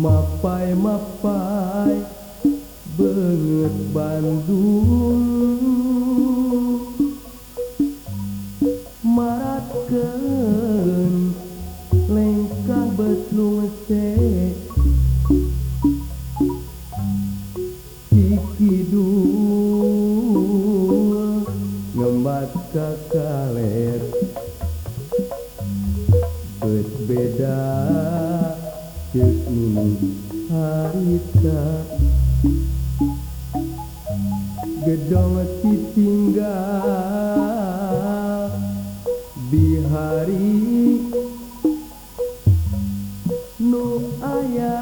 Mapai banget Bandung maratkeun lengkah betlung Cikidul ngembat ka kaler bet beda ceuk mini harita gedong ditinggal bihari nu aya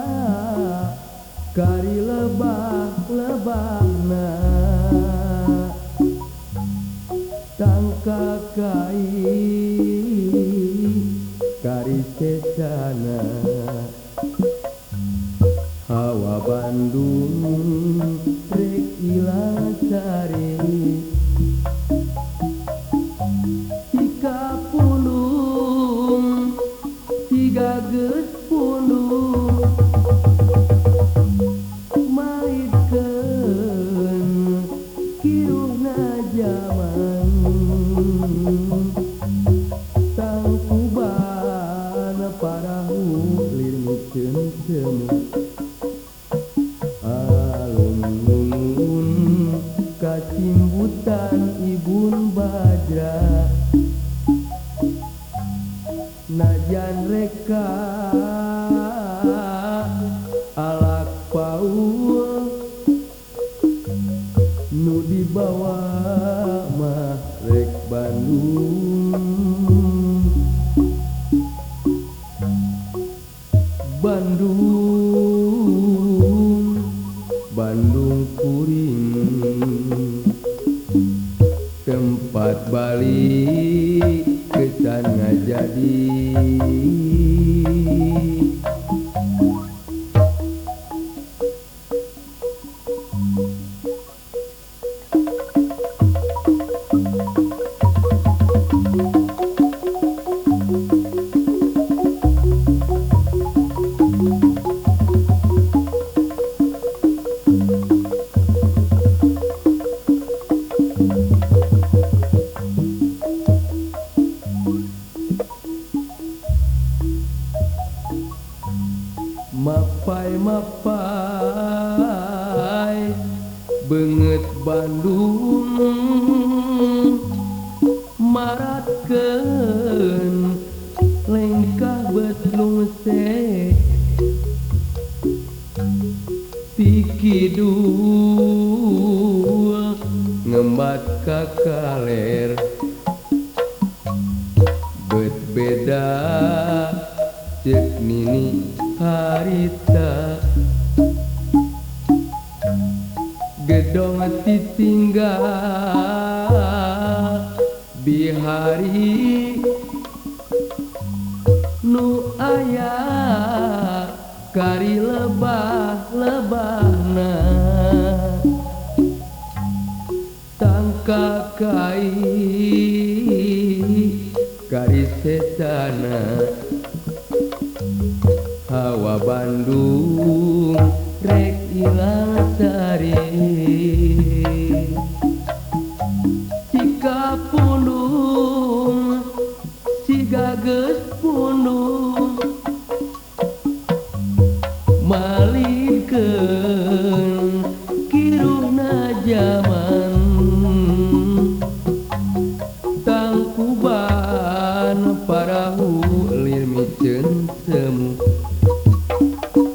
kari lebah-lebahna tangka kai kari cecana hawa Bandung rek ilang cari tika pulung tiga geus pulung maitkeun kiruhna jaman tangkuban parahu lir mikeun semu kacimbutan Ibun Bajra najan reka alak paul nu dibawa mah rek Bandung Bandung Bandung kuring tempat balik kesan ngajadi Mapai banget Bandung maratkeun lengkah betlung Cikidul ngembat ka kaler bet beda ceuk nini harita gedong ditinggal bihari nu aya kari lebah-lebahna tangka kai kari cecana hawa Bandung rek ilang cari cika pundung siga geus pundung malikeun kiruhna jaman tangkuban parahu lir mikeun semu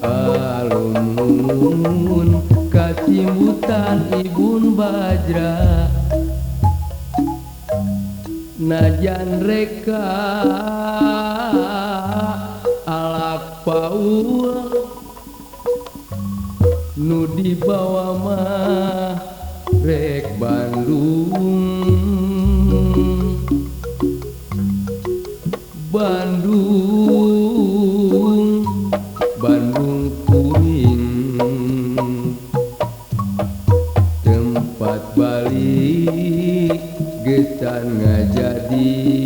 alun kacimbutan Ibun Bajra najan reka alak paul nu dibawa mah rek Bandung Bandung Bandung kuring tempat balik gesan ngajadi